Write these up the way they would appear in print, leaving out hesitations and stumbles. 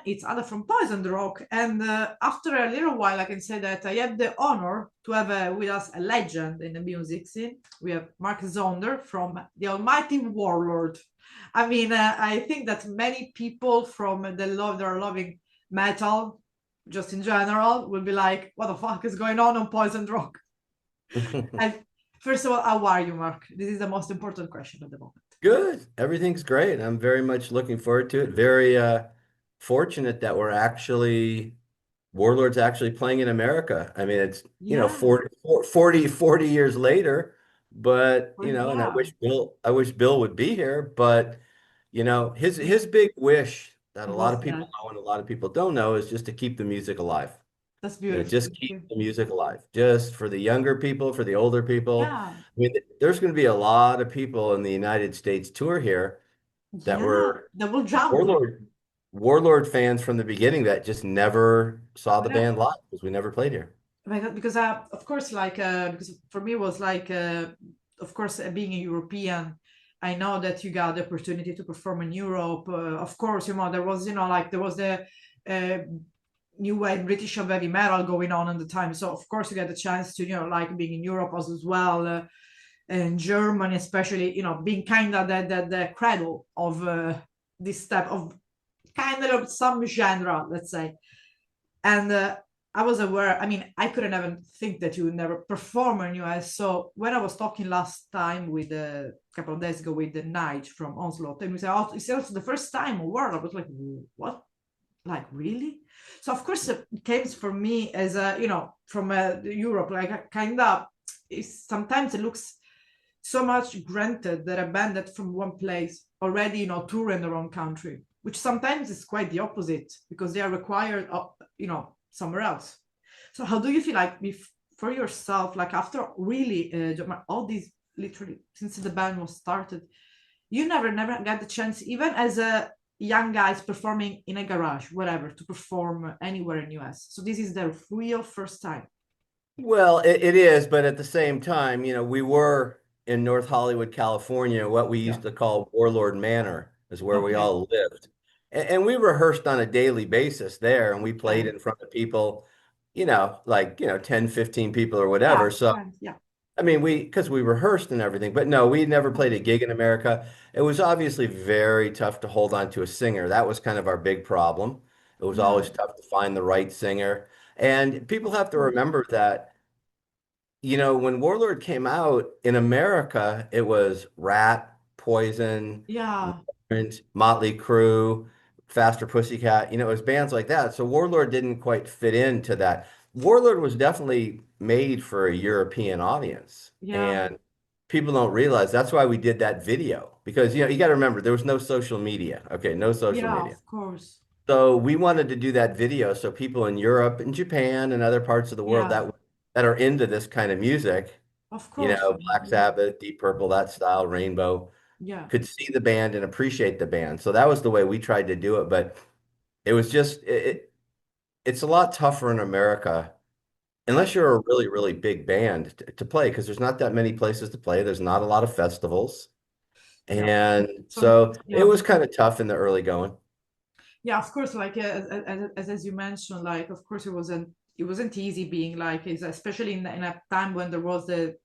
it's Ada from Poison Rock. And after a little while, I can say that I have the honor to have with us a legend in the music scene. We have Mark Zonder from the almighty Warlord. I mean, I think that many people from they're loving metal, just in general, will be like, what the fuck is going on Poison Rock? And first of all, how are you, Mark? This is the most important question at the moment. Good. Everything's great. I'm very much looking forward to it. Very fortunate that Warlord's actually playing in America. I mean, it's, Yeah, 40 years later, but, and yeah, I wish Bill would be here, but, his big wish that a lot was of that. people know and a lot of people don't know is just to keep the music alive. That's beautiful. Just keep the music alive, just for the younger people, for the older people. Yeah, I mean, there's going to be a lot of people in the United States tour here that yeah, were double jump. Warlord Warlord fans from the beginning that just never saw the Yeah. band live because we never played here. My God, because of course, like because for me it was like, of course, being a European, I know that you got the opportunity to perform in Europe. Of course, there was, like there was the uh, new wave British of heavy metal going on at the time. So of course you get the chance to, like being in Europe as well, in Germany, especially, being kind of the cradle of this type of kind of some genre, let's say. And I was aware, I mean, I couldn't even think that you would never perform in US. So when I was talking last time with a couple of days ago with the Knight from Onslaught, and we said, oh, it's also the first time a world. I was like, what? Like, really? So of course it came for me as a, from Europe, like a kind of, sometimes it looks so much granted that a band that from one place already, tour in their own country, which sometimes is quite the opposite because they are required, somewhere else. So how do you feel like for yourself, like after really all these, literally since the band was started, you never got the chance, even as a young guys performing in a garage, whatever, to perform anywhere in US. So this is their real first time. Well, it is, but at the same time, we were in North Hollywood, California. What we Yeah. used to call Warlord Manor is where we Okay. all lived. And we rehearsed on a daily basis there, and we played Okay. in front of people, like, 10, 15 people or Yeah. whatever. So, Yeah. I mean, because we rehearsed and everything, but no, we never played a gig in America. It was obviously very tough to hold on to a singer. That was kind of our big problem. It was Yeah. always tough to find the right singer. And people Of have to course. remember that when Warlord came out in America, it was Rat, Poison, Yeah. Warrant, Motley Crue, Faster Pussycat. It was bands like that. So Warlord didn't quite fit into that. Warlord was definitely made for a European audience. Yeah. And people don't realize that's why we did that video. Because, you got to remember, there was no social media. Okay, no social Yeah. media. Of course. So we wanted to do that video so people in Europe and Japan and other parts of the world Yeah. that are into this kind of music, Of course. Black Sabbath, Deep Purple, that style, Rainbow, Yeah. could see the band and appreciate the band. So that was the way we tried to do it. But it was just it's a lot tougher in America I, unless you're a really, really big band to play because there's not that many places to play. There's not a lot of festivals. yeah. And Some, so it yeah. was kind of tough in the early going. Yeah, of course, like as you mentioned, like of course it wasn't easy being like especially in a time when there was the,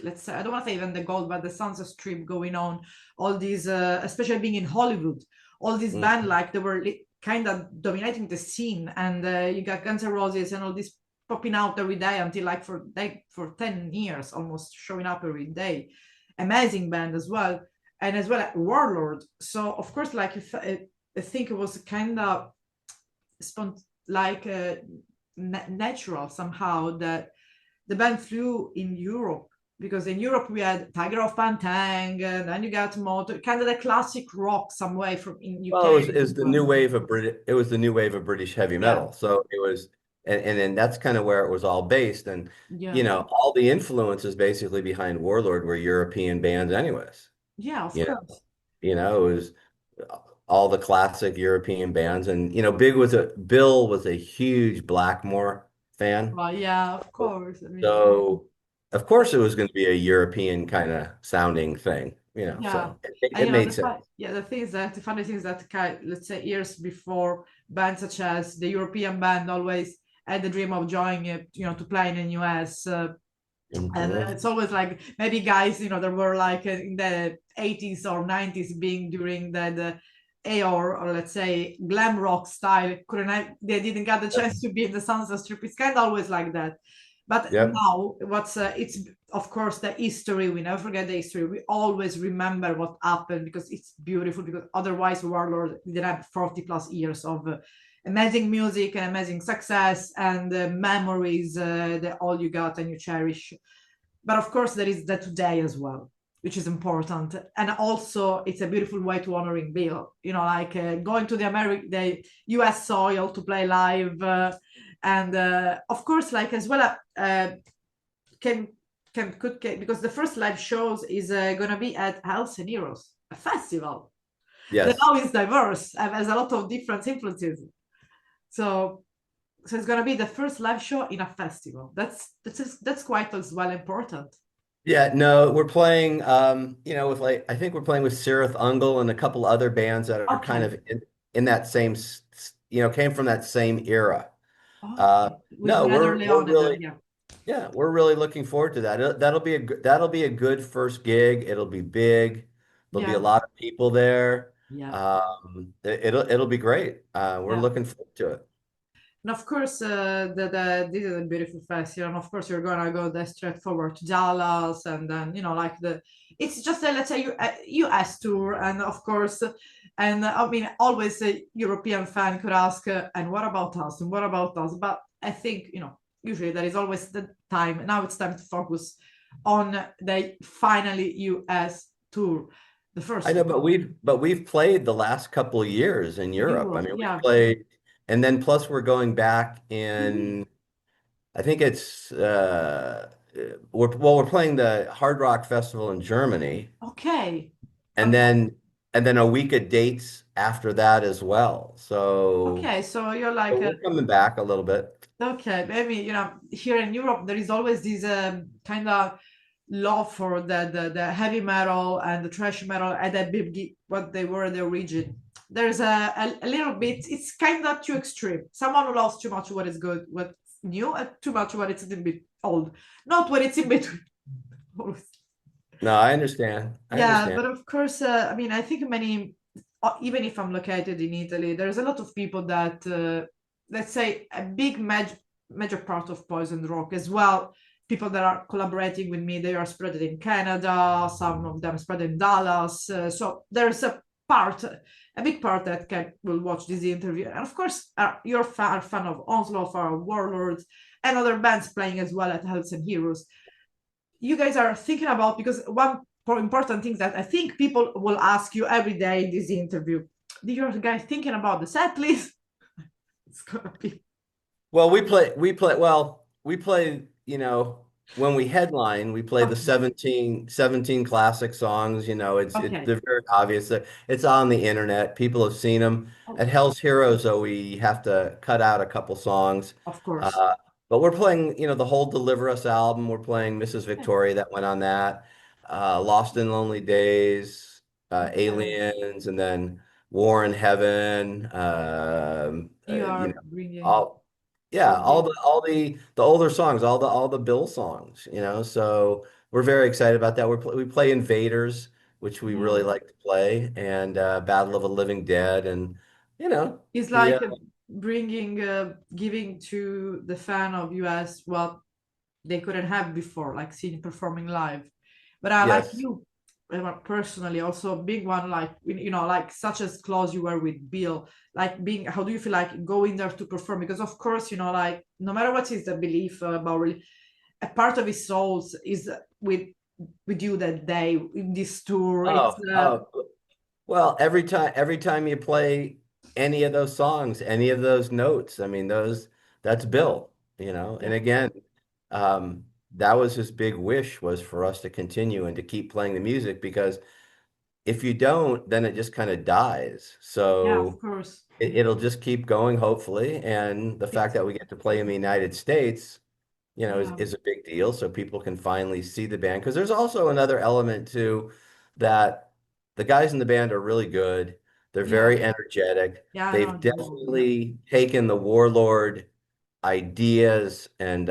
let's say, I don't want to say even the gold, but the Sunset Strip going on, all these especially being in Hollywood, all these band Mhm. like they were kind of dominating the scene, and you got Guns N' Roses and all this popping out every day until like for 10 years almost showing up every day, amazing band as well, and as well Warlord. So of course, like if I think it was kind of like natural somehow that the band flew in Europe, because in Europe we had Tiger of Pantang, and then you got Motor, kind of the classic rock some way from in Well, UK. is the new wave of It was the new wave of British heavy Yeah, metal. So it was, and then that's kind of where it was all based. And yeah, all the influences basically behind Warlord were European bands, anyways. yeah, of You know, course. it was all the classic European bands, and Bill was a huge Blackmore fan. Well, yeah, of course. I mean, So of course it was going to be a European kind of sounding thing. Yeah. So And it made sense. yeah, the thing is that the funny thing is that let's say years before, bands such as the European band always had the dream of joining it, to play in the US. And Mhm. it's always like maybe guys, there were like in the 80s or 90s being during the AOR, or let's say glam rock style, they didn't get the chance to be in the Sunset Strip. It's kind of always like that. But Yep. now, it's of course the history. We never forget the history. We always remember what happened because it's beautiful. Because otherwise, Warlord did have 40 plus years of amazing music and amazing success and memories that all you got and you cherish. But of course, there is the today as well, which is important. And also, it's a beautiful way to honoring Bill. Like going to the US soil to play live. And of course, like as well, can because the first live shows is gonna be at House and Heroes, a festival that Yes. now is diverse and has a lot of different influences. So it's gonna be the first live show in a festival. That's quite as well important. Yeah, no, we're playing, with like, I think we're playing with Sirith Ungol and a couple other bands that are kind Okay. of in that same, came from that same era. Uh, Okay. With no, Nether we're Leon and really, yeah. yeah, we're really looking forward to that. That'll be a good first gig. It'll be big. There'll be a Yeah. lot of people there. Yeah. It'll be great. We're Yeah. looking forward to it. And of course, this is a beautiful festival. And of course, you're gonna go there straight forward to Dallas, and then like it's just a, let's say US tour, and of course, and I mean, always a European fan could ask, and what about us? And what about us? But I think usually there is always the time. Now it's time to focus on the finally US tour, the I first know, one. but we've played the last couple of years in Europe. I Europe, mean, we've yeah. played, and then plus we're going back Mhm. in. I think it's we're playing the Hard Rock Festival in Germany, Okay. and Okay. then a week of dates after that as well. Okay. So you're like So we're coming back a little bit. okay, maybe here in Europe there is always this kind of love for the heavy metal and the thrash metal and the big what they were in the origin. There's a little bit. It's kind of too extreme. Someone who loves too much what is good, what's new, and too much what it's a little bit old. Not what it's in between. No, I understand. I Yeah, understand. but of course, I mean, I think many, even if I'm located in Italy, there's a lot of people that, let's say, a big major part of Poison Rock as well. People that are collaborating with me, they are spread in Canada, some of them spread in Dallas. So there's a big part that will watch this interview. And of course, you're a fan of Onslaught or Warlords and other bands playing as well at Hells and Heroes. You guys are thinking about, because one important thing that I think people will ask you every day in this interview, do you guys thinking about the set list? It's gonna be Well, we play, when we headline, we play the okay. 17 classic songs, Okay. they're very obvious. It's on the internet. People have seen them. Oh, At Hell's Heroes, though, we have to cut out a couple songs. of course. Uh, but we're playing, the whole Deliver Us album. We're playing Mrs. Okay. Victoria that went on that. Lost in Lonely Days, Okay. Aliens, and then War in Heaven. You are bringing All yeah, all the the older songs, all the Bill songs, So we're very excited about that. We play Invaders, which we really yeah. like to play, and Battle of the Living Dead, and you know It's the like bringing giving to the fan of US what they couldn't have before, like seeing performing live. But I like yes. you personally, also a big one, like like such as close you were with Bill, like being. How do you feel like going there to perform? Because of course, like no matter what is the belief about really, a part of his souls is with you that day in this tour. It's Oh, well, every time you play any of those songs, any of those notes, I mean, that's Bill, And yeah, again, that was his big wish, was for us to continue and to keep playing the music, because if you don't, then it just kind of dies. yeah, of So course. it'll just keep going, hopefully. And the fact It's that we get to play in the United States, yeah, is a big deal. So people can finally see the band. Because there's also another element to that the guys in the band are really good. They're Yeah, very energetic. yeah, I know They've Jimmy Waldo. Yeah, definitely taken the Warlord ideas yeah, and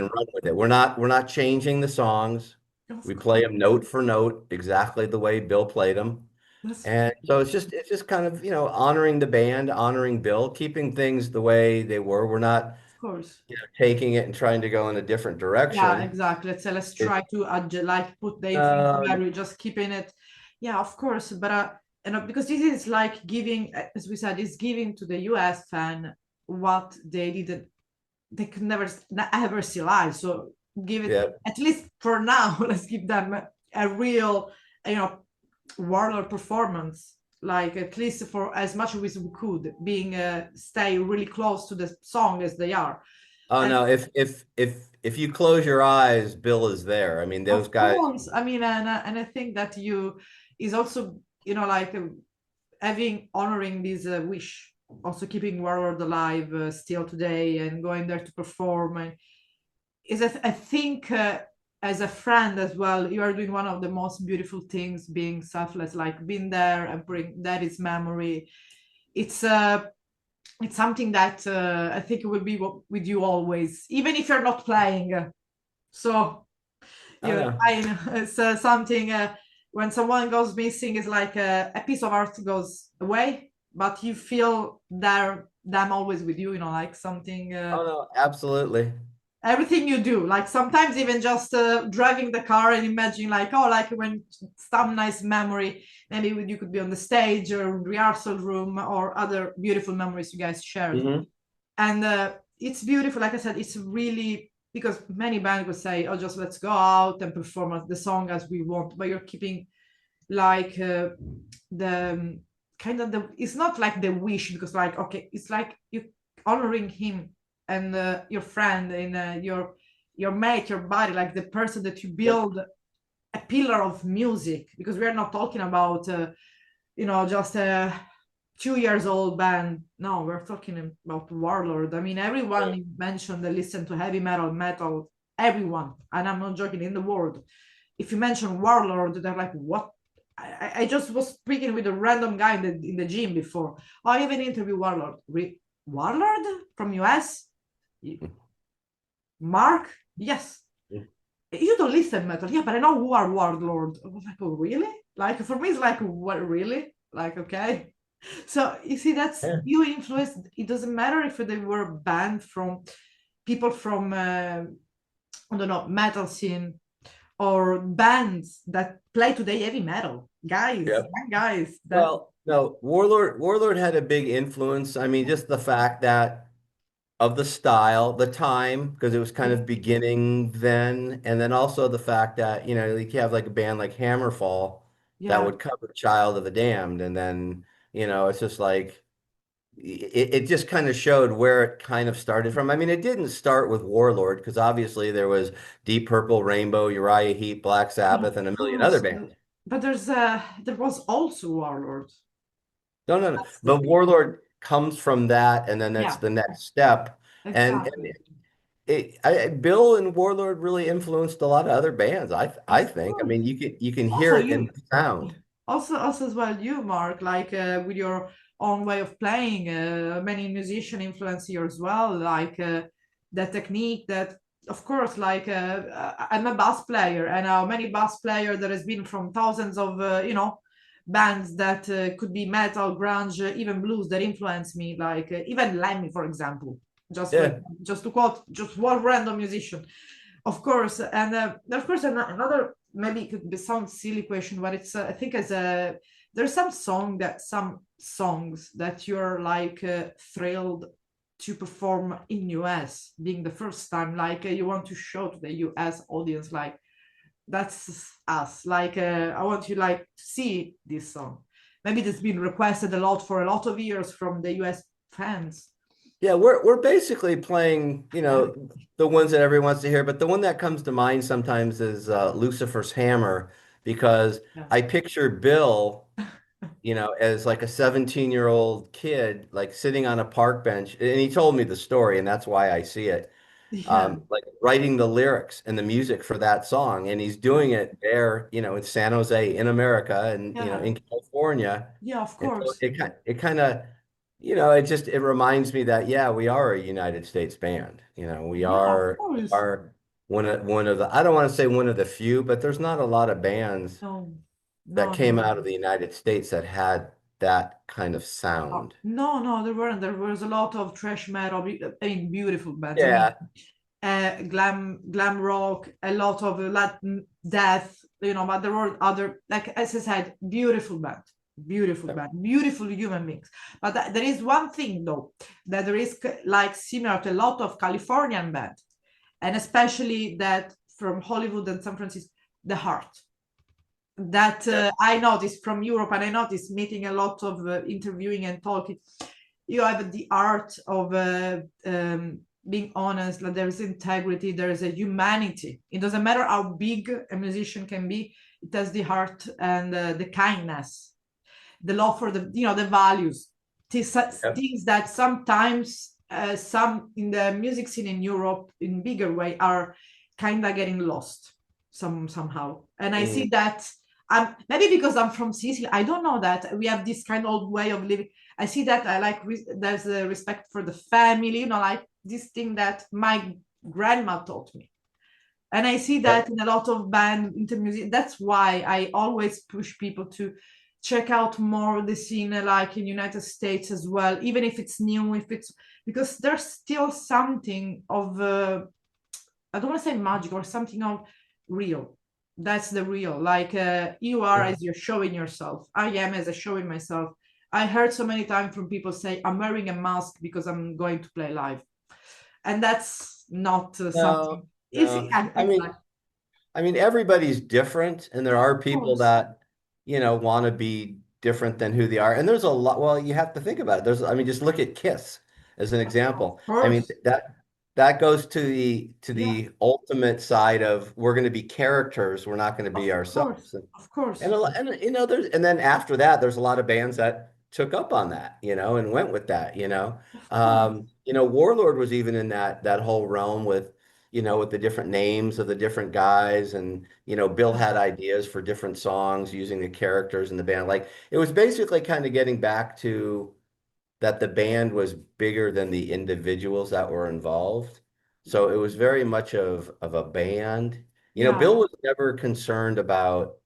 run with it. We're not changing the songs. of We play course. them note for note exactly the way Bill played them. That's And so it's just kind of, honoring the band, honoring Bill, keeping things the way they were. We're not, of course. taking it and trying to go in a different Yeah, direction. exactly. Let's It, try to adjust, like put the influence uh, where we're just keeping it. Yeah, of course. But because this is like giving, as we said, is giving to the US fan what they didn't, they could ever see live. So give it yeah. at least for now. Let's give them a real, you know, Warlord performance. Like at least for as much as we could, being stay really close to the song as they are. Oh And no, if you close your eyes, Bill is there. I mean, those of guys, course, I mean, and I think that you is also, you know, like having honoring this wish, also keeping Warlord alive still today and going there to perform. And is I think as a friend as well, you are doing one of the most beautiful things, being selfless, like being there and bring that is memory. It's it's something that I think it will be with you always, even if you're not playing. So oh you no. I know it's something when someone goes missing is like a piece of art goes away, but you feel them always with you, you know, like something Oh no, absolutely. everything you do, like sometimes even just driving the car and imagining like, oh, like when some nice memory, maybe you could be on the stage or rehearsal room or other beautiful memories you guys shared. Hmm. And it's beautiful, like I said, it's really because many bands would say, oh, just let's go out and perform the song as we want, but you're keeping like the kind of the, it's not like the wish, because like, okay, it's like you honoring him and your friend and your mate, your body, like the person that you Yep. build a pillar of music, because we are not talking about you know, just a 2 years old band. No, we're talking about Warlord. I mean, everyone you mentioned that listen to heavy metal, everyone, and I'm not joking, in the world. If you mention Warlord, they're like, what? I just was speaking with a random guy in the gym before. Oh, I have an interview Warlord. Warlord from US? Mark? Yes. You don't listen metal. Yeah, but I know who are Warlord. I was like, oh, really? Like, for me, it's like, what, really? Like, okay. So you see, that's Yeah. you influence. It doesn't matter if they were banned from people from I don't know, metal scene or bands that play today heavy metal. Guys, Yep. young guys that Well, no, Warlord had a big influence. I mean, just the fact that of the style, the time, because it was kind of beginning then, and then also the fact that, like you have like a band like Hammerfall that yeah, would cover Child of the Damned, and then, it's just like it just kind of showed where it kind of started from. I mean, it didn't start with Warlord, because obviously there was Deep Purple, Rainbow, Uriah Heep, Black but Sabbath, of and a million other course, bands. but there was also Warlord. No, no, no. That's the But thing. Warlord comes from that, and then that's Yeah, the next step. And exactly. Bill and Warlord really influenced a lot of other bands. I Of think. I course. mean, you can hear Also, it in you the sound. also as well, you Mark, like with your own way of playing. Many musician influence you as well, like the technique that. Of course, like I'm a bass player, and many bass player that has been from thousands of you know, bands that could be metal, grunge, even blues that influence me, like even Lemmy, for example. Just for, Yeah. just to quote just one random musician, of course. And of course, another, maybe it could be sound silly question, but it's I think as a there's some songs that you're like thrilled to perform in US, being the first time, like you want to show to the US audience, like that's us, like I want you like to see this song. Maybe that's been requested a lot for a lot of years from the US fans. Yeah, we're basically playing, the ones that everyone wants to hear, but the one that comes to mind sometimes is Lucifer's Hammer, because Yeah. I picture Bill, as like a 17-year-old kid, like sitting on a park bench, and he told me the story, and that's why I see it. Yeah, like writing the lyrics and the music for that song. And he's doing it there, in San Jose, in America, and, yeah, in California. yeah, of And so course. it reminds me that, yeah, we are a United States band. We Yeah, of course. are one of the, I don't want to say one of the few, but there's not a lot of bands No, that no, came no. out of the United States that had that kind of Oh, sound. no, no, there weren't. There was a lot of thrash metal, I mean, beautiful bands. I mean, Yeah. glam rock, a lot of Latin death, but there were other, like as I said, beautiful band, beautiful human beings. But there is one thing though, that there is like similar to a lot of Californian bands, and especially that from Hollywood and San Francisco, the heart. That Yeah. I noticed from Europe, and I noticed meeting a lot of interviewing and talking. You have the art of being honest. Like there is integrity. There is a humanity. It doesn't matter how big a musician can be. It has the heart and the kindness, the love for the values. Yep. Things that sometimes some in the music scene in Europe in bigger way are kind of getting lost somehow. And I see Mhm. that maybe because I'm from Sicily, I don't know that we have this kind of old way of living. I see that I like there's a respect for the family, like this thing that my grandma taught me. And I see Yep. that in a lot of band into music. That's why I always push people to check out more the scene, like in United States as well, even if it's new, if it's because there's still something of I don't want to say magic or something of real. That's the real. Like you are as you're showing yourself. I am as I showing myself. I heard so many times from people say, "I'm wearing a mask because I'm going to play live," and that's not No, something. It's no. yeah, exactly. Everybody's different, and there are Of people course. that, want to be different than who they are. And there's a lot, well, you have to think about it. Just look at Kiss as an Of example. course. That goes to the Yeah, ultimate side of we're going to be characters, we're not going to be of course. ourselves. Of course. And then after that, there's a lot of bands that took up on that, and went with that, Of course. Warlord was even in that whole realm with, with the different names of the different guys, and Bill Yeah. had ideas for different songs using the characters in the band. Like it was basically kind of getting back to that the band was bigger than the individuals that were involved. So it was very much of a band. Yeah. Bill was never concerned about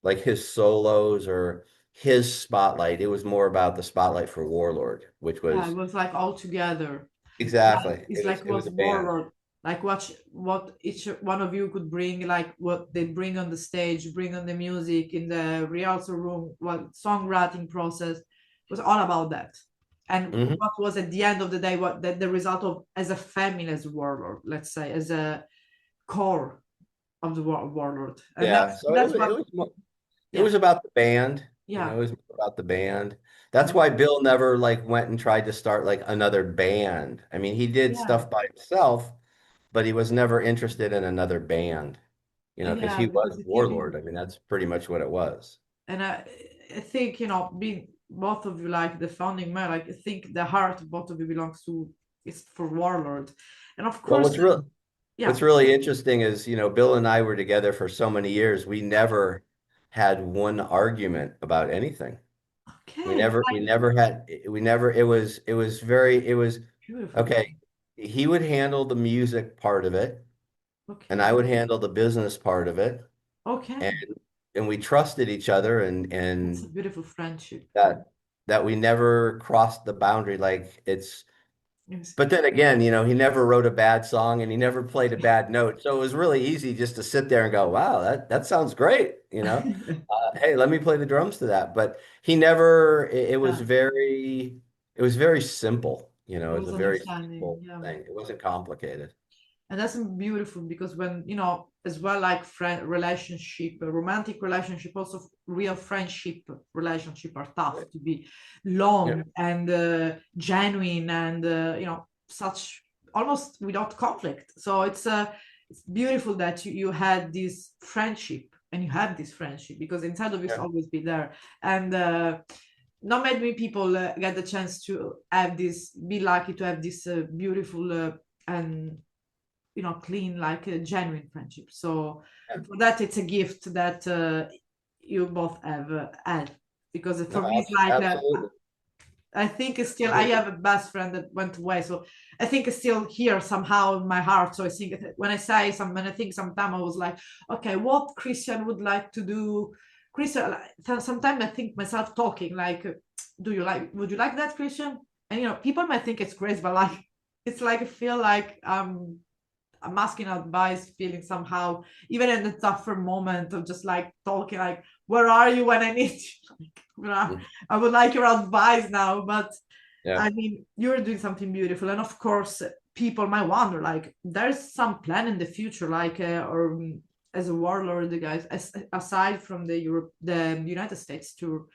like his solos or his spotlight. It was more about the spotlight for Warlord, which Yeah, it was was like all together. Like exactly, it's like it was was a band. Warlord. Like what each one of you could bring, like what they bring on the stage, bring on the music in the rehearsal room, what songwriting process was all about that. And Hmm. what was at the end of the day, what the result of as a family, as a Warlord, let's say, as a core of the Warlord. And Yeah, that's so that's what it yeah, was about the band, it yeah, was more about the band. That's yeah, why Bill never like went and tried to start like another band. He did yeah, stuff by himself, but he was never interested in another band, because yeah, he was because the thing is Warlord. That's pretty much what it was. and I think being both of you like the founding member, like I think the heart of both of you belongs to is for Warlord, and of Well, course, what's yeah, really interesting is, Bill and I were together for so many years. We never had one argument about anything. okay, It was beautiful, okay. He would handle the music part of it, and I okay, would handle the business part of it. And, okay, we trusted each other, that's a and beautiful friendship. that we never crossed the boundary. Like it's, Yes. but then again, he never wrote a bad song and he never played a bad note. So it was really easy just to sit there and go, wow, that sounds great. Hey, let me play the drums to that. But he never, Yeah, it was very simple. it It was was a very understanding, simple yeah. thing. It wasn't complicated. And that's beautiful because when as well, like friend relationship, a romantic relationship, also real friendship relationship are tough to be Yeah. long and genuine and such almost without conflict. So it's beautiful that you had this friendship and you have this friendship because inside of you Yeah. always be there. And not many people get the chance to have this, be lucky to have this beautiful and clean, like a genuine friendship. So Yeah. for that, it's a gift that you both have had, because for No, me it's like that. absolutely. I think it's still, I Absolutely. have a best friend that went away, so I think it's still here somehow in my heart. So I think when I say some, when I think sometime I was like, okay, what Christian would like to do? Christian, sometimes I think myself talking like, would you like that, Christian? And people might think it's crazy, but like, it's like I feel like I'm asking advice, feeling somehow, even in the tougher moment of just like talking, like, where are you when I need you? Like, I would like your advice now, but Yeah. I mean, you're doing something beautiful. And of course, people might wonder, like, there's some plan in the future, like, or as a warlord, the guys, aside from the United States tour,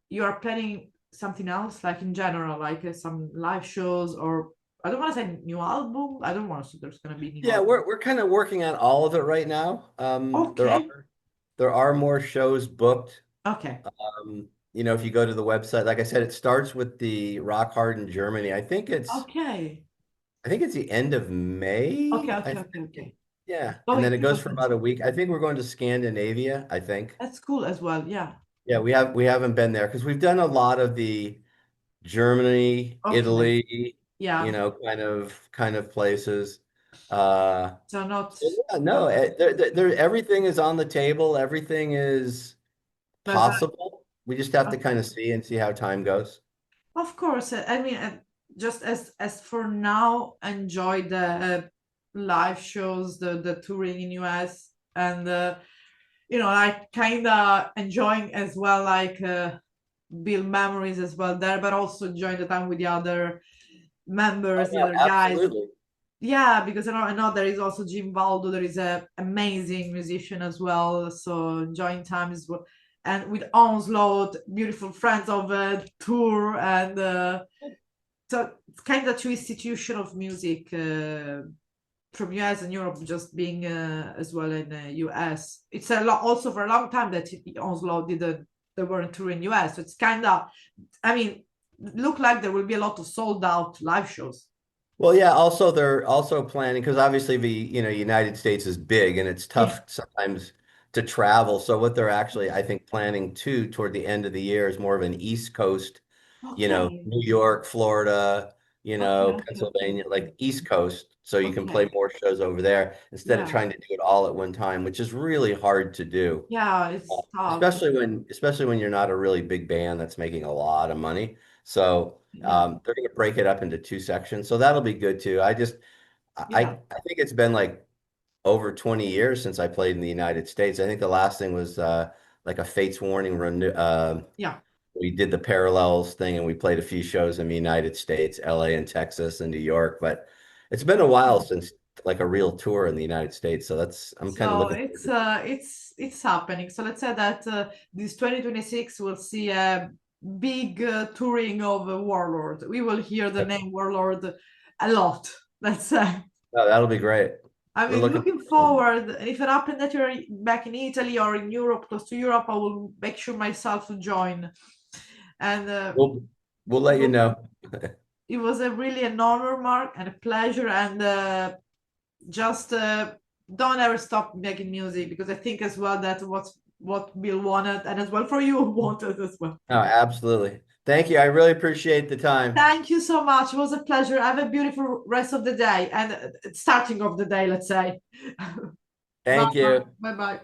you are planning something else, like in general, like some live shows, or I don't want to say new album. I don't want to say there's going to be new Yeah, album. we're kind of working on all of it right now. Okay. There are more shows booked. Okay. If you go to the website, like I said, it starts with the Rock Hard in Germany. Okay. I think it's the end of Okay. May. Okay. Okay. Okay. Yeah, and then Going it goes people for can about a see. week. I think we're going to Scandinavia, I think. That's cool as well. Yeah. Yeah, we haven't been there because we've done a lot of the Germany, Okay. Italy, Yeah. kind of places. Uh, So not, so yeah, no, everything is on the table. Everything is but possible. We just have to kind okay. of see how time goes. Of course. I mean, just as for now, enjoy the live shows, the touring in US, and like kind of enjoying as well, like build memories as well there, but also enjoying the time with the other Oh, members, the yeah, other guys. absolutely. Yeah, because I know there is also Jim Waldo. There is a amazing musician as well. So join time as well, and with Onslaught, beautiful friends of a tour, and so it's kind of two institution of music from US and Europe, just being as well in US. It's a lot also for a long time that Onslaught didn't. They weren't touring US, so it's kind of. I mean, look like there will be a lot of sold out live shows. Well, yeah, also they're also planning because obviously the United States is big and it's Yeah. tough sometimes to travel. So what they're actually, I think, planning too toward the end of the year is more of an East Coast, Okay. New York, Florida, Okay. Okay. Okay. Pennsylvania, like East Coast, so you can play Okay. more shows over there instead of Yeah. trying to do it all at one time, which is really hard to do. Yeah. It's tough. Especially when you're not a really big band that's making a lot of money. So Yeah. they're going to break it up into two sections. So that'll be good too. Yeah. I think it's been like over 20 years since I played in the United States. I think the last thing was like a Fates Warning renew. Yeah. We did the Parallels thing and we played a few shows in the United States, LA and Texas and New York. But it's been a while Okay. since like a real tour in the United States. So I'm kind of So looking it's forward to it. it's happening. So let's say that this 2026 will see a big touring of Warlord. We will hear the name Warlord a lot. Let's say. Oh, that'll be great. I We're mean, looking looking forward to it. forward. And if it happened that you're back in Italy or in Europe, close to Europe, I will make sure myself to join. And We'll we'll it let you was know. it was a really an honor, Mark, and a pleasure. And just don't ever stop making music, because I think as well that what Bill wanted, and as well for you wanted as well. Oh, absolutely. Thank you. I really appreciate the time. Thank you so much. It was a pleasure. Have a beautiful rest of the day and starting of the day, let's say. Bye. Thank you. Bye bye.